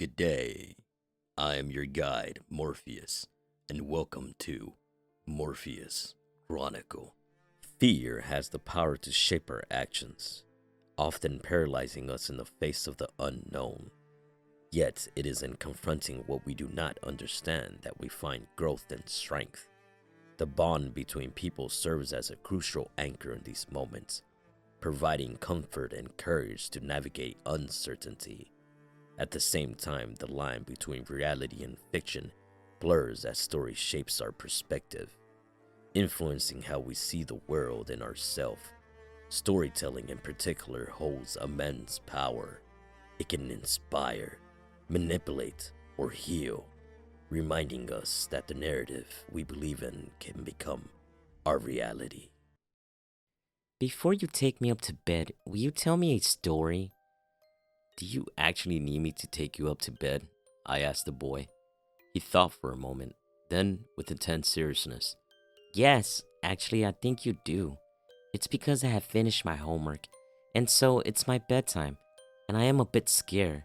Good day. I am your guide, Morpheus, and welcome to Morpheus Chronicle. Fear has the power to shape our actions, often paralyzing us in the face of the unknown. Yet it is in confronting what we do not understand that we find growth and strength. The bond between people serves as a crucial anchor in these moments, providing comfort and courage to navigate uncertainty. At the same time, the line between reality and fiction blurs as story shapes our perspective, influencing how we see the world and ourselves. Storytelling in particular holds immense power. It can inspire, manipulate, or heal, reminding us that the narrative we believe in can become our reality. Before you take me up to bed, will you tell me a story? Do you actually need me to take you up to bed? I asked the boy. He thought for a moment, then, with intense seriousness, yes, actually, I think you do. It's because I have finished my homework, and so it's my bedtime, and I am a bit scared.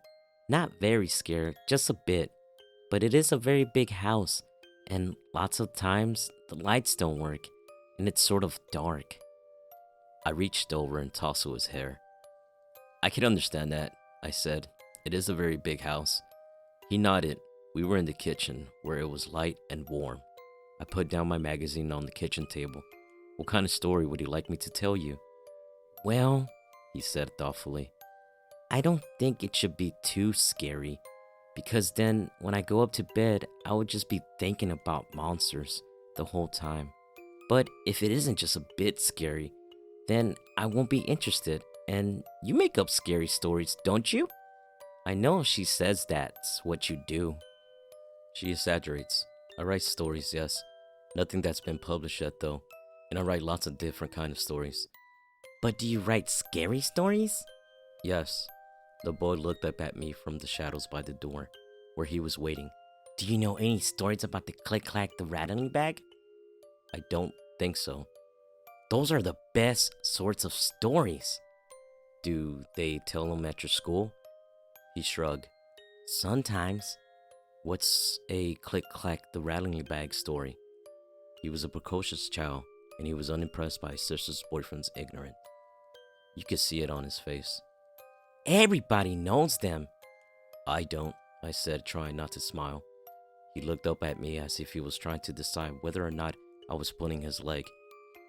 Not very scared, just a bit. But it is a very big house, and lots of times the lights don't work, and it's sort of dark. I reached over and tousled his hair. I can understand that, I said. It is a very big house. He nodded. We were in the kitchen, where it was light and warm. I put down my magazine on the kitchen table. What kind of story would you like me to tell you? Well, he said thoughtfully, I don't think it should be too scary, because then when I go up to bed, I would just be thinking about monsters the whole time. But if it isn't just a bit scary, then I won't be interested. And you make up scary stories, don't you? I know she says that's what you do. She exaggerates. I write stories, yes. Nothing that's been published yet, though. And I write lots of different kind of stories. But do you write scary stories? Yes. The boy looked up at me from the shadows by the door, where he was waiting. Do you know any stories about the Clack the Rattling bag? I don't think so. Those are the best sorts of stories. Do they tell them at your school? He shrugged. Sometimes. What's a Clack the Rattling bag story? He was a precocious child, and he was unimpressed by his sister's boyfriend's ignorance. You could see it on his face. Everybody knows them. I don't, I said, trying not to smile. He looked up at me as if he was trying to decide whether or not I was pulling his leg.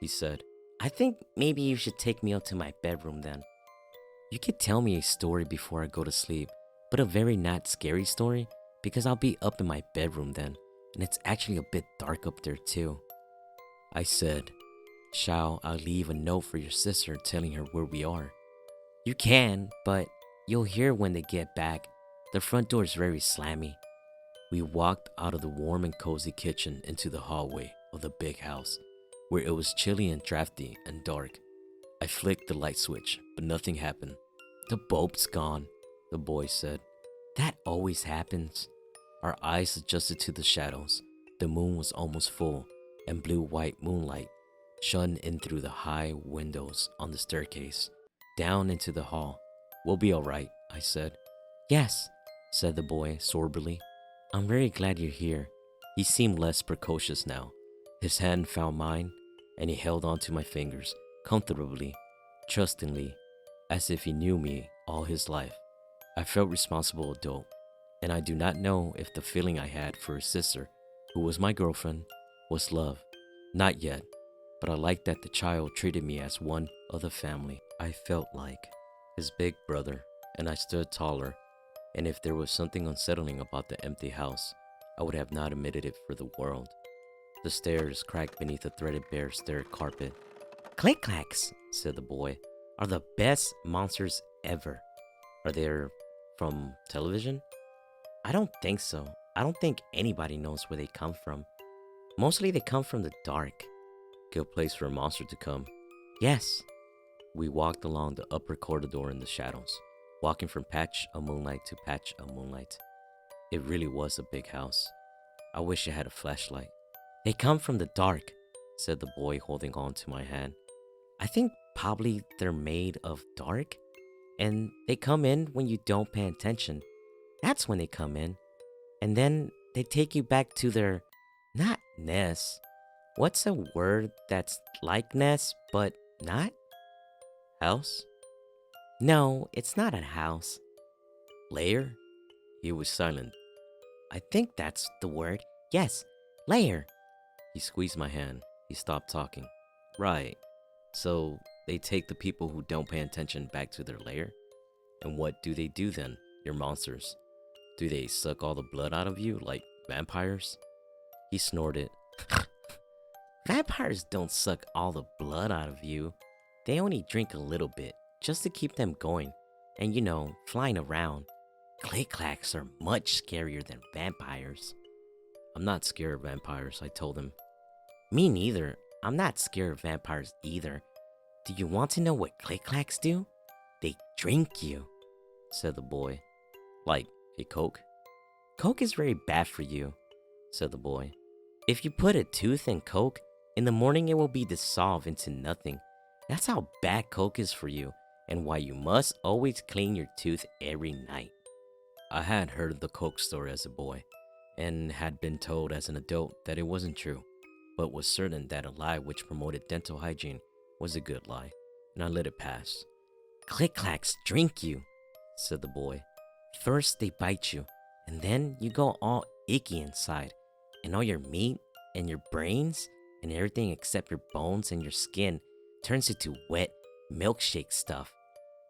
He said, I think maybe you should take me up to my bedroom then. You could tell me a story before I go to sleep, but a very not scary story, because I'll be up in my bedroom then, and it's actually a bit dark up there too. I said, shall I leave a note for your sister telling her where we are? You can, but you'll hear when they get back. The front door is very slammy. We walked out of the warm and cozy kitchen into the hallway of the big house, where it was chilly and drafty and dark. I flicked the light switch, but nothing happened. The bulb's gone, the boy said. That always happens. Our eyes adjusted to the shadows. The moon was almost full, and blue-white moonlight shone in through the high windows on the staircase, down into the hall. We'll be all right, I said. Yes, said the boy soberly. I'm very glad you're here. He seemed less precocious now. His hand found mine, and he held onto my fingers, comfortably, trustingly, as if he knew me all his life. I felt responsible adult, and I do not know if the feeling I had for his sister, who was my girlfriend, was love. Not yet, but I liked that the child treated me as one of the family. I felt like his big brother, and I stood taller, and if there was something unsettling about the empty house, I would have not admitted it for the world. The stairs cracked beneath a threaded bare stair carpet. Click-clacks, said the boy, are the best monsters ever. Are they from television? I don't think so. I don't think anybody knows where they come from. Mostly they come from the dark. Good place for a monster to come. Yes. We walked along the upper corridor in the shadows, walking from patch of moonlight to patch of moonlight. It really was a big house. I wish I had a flashlight. They come from the dark, said the boy, holding on to my hand. I think probably they're made of dark, and they come in when you don't pay attention. That's when they come in. And then they take you back to their, not nest. What's a word that's like nest, but not? House? No, it's not a house. Lair? He was silent. I think that's the word. Yes, lair. He squeezed my hand. He stopped talking. Right. So they take the people who don't pay attention back to their lair? And what do they do then, your monsters? Do they suck all the blood out of you like vampires? He snorted. Vampires don't suck all the blood out of you. They only drink a little bit, just to keep them going. And flying around. Click-clacks are much scarier than vampires. I'm not scared of vampires, I told him. Me neither. I'm not scared of vampires either. Do you want to know what click-clacks do? They drink you, said the boy. Like a Coke? Coke is very bad for you, said the boy. If you put a tooth in Coke, in the morning it will be dissolved into nothing. That's how bad Coke is for you, and why you must always clean your tooth every night. I had heard the Coke story as a boy, and had been told as an adult that it wasn't true, but was certain that a lie which promoted dental hygiene was a good lie, and I let it pass. Click-clacks drink you, said the boy. First they bite you, and then you go all icky inside, and all your meat and your brains and everything except your bones and your skin turns into wet milkshake stuff.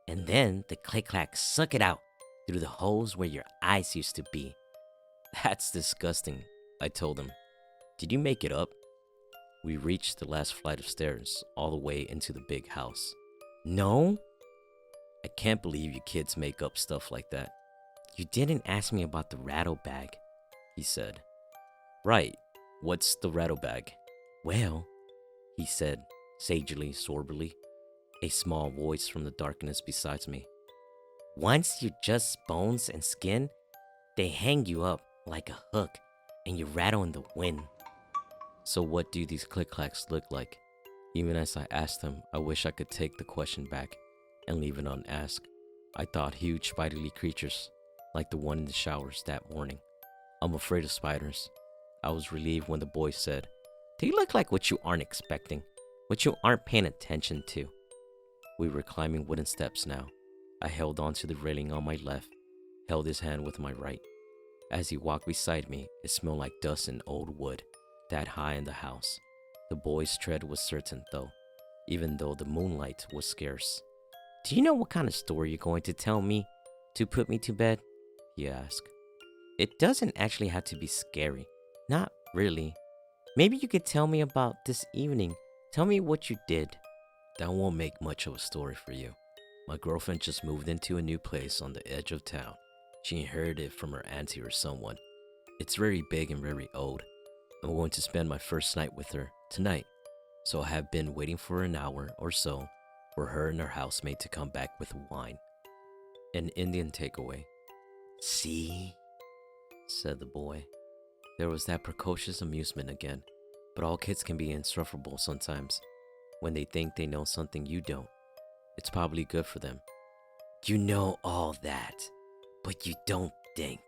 And then the click-clacks suck it out through the holes where your eyes used to be. That's disgusting, I told him. Did you make it up? We reached the last flight of stairs, all the way into the big house. No? I can't believe you kids make up stuff like that. You didn't ask me about the rattle bag, he said. Right. What's the rattle bag? Well, he said, sagely, soberly, a small voice from the darkness beside me. Once you're just bones and skin, they hang you up like a hook and you rattle in the wind. So what do these click-clacks look like? Even as I asked him, I wish I could take the question back and leave it unasked. I thought huge spiderly creatures, like the one in the showers that morning. I'm afraid of spiders. I was relieved when the boy said, They look like what you aren't expecting, what you aren't paying attention to. We were climbing wooden steps now. I held onto the railing on my left, held his hand with my right. As he walked beside me, it smelled like dust and old wood, that high in the house. The boy's tread was certain, though, even though the moonlight was scarce. Do you know what kind of story you're going to tell me to put me to bed? He asked. It doesn't actually have to be scary. Not really. Maybe you could tell me about this evening. Tell me what you did. That won't make much of a story for you. My girlfriend just moved into a new place on the edge of town. She inherited it from her auntie or someone. It's very big and very old. I'm going to spend my first night with her tonight. So I have been waiting for an hour or so for her and her housemate to come back with wine. An Indian takeaway. See? Said the boy. There was that precocious amusement again. But all kids can be insufferable sometimes. When they think they know something you don't. It's probably good for them. You know all that, but you don't think.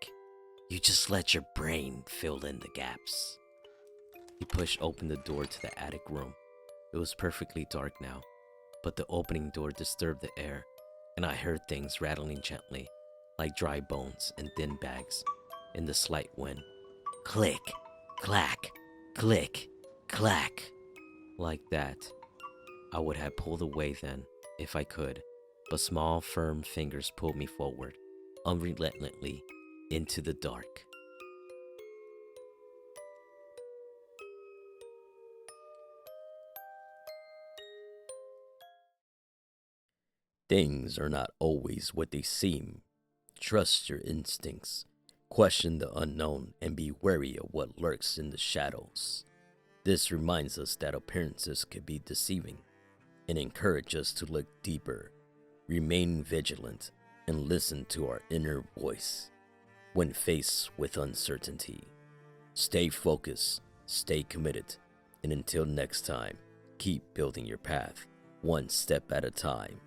You just let your brain fill in the gaps. He pushed open the door to the attic room. It was perfectly dark now, but the opening door disturbed the air, and I heard things rattling gently, like dry bones and thin bags, in the slight wind. Click, clack, click, clack. Like that. I would have pulled away then, if I could, but small, firm fingers pulled me forward, unrelentingly, into the dark. Things are not always what they seem. Trust your instincts. Question the unknown and be wary of what lurks in the shadows. This reminds us that appearances can be deceiving and encourage us to look deeper, remain vigilant, and listen to our inner voice when faced with uncertainty. Stay focused, stay committed, and until next time, keep building your path, one step at a time.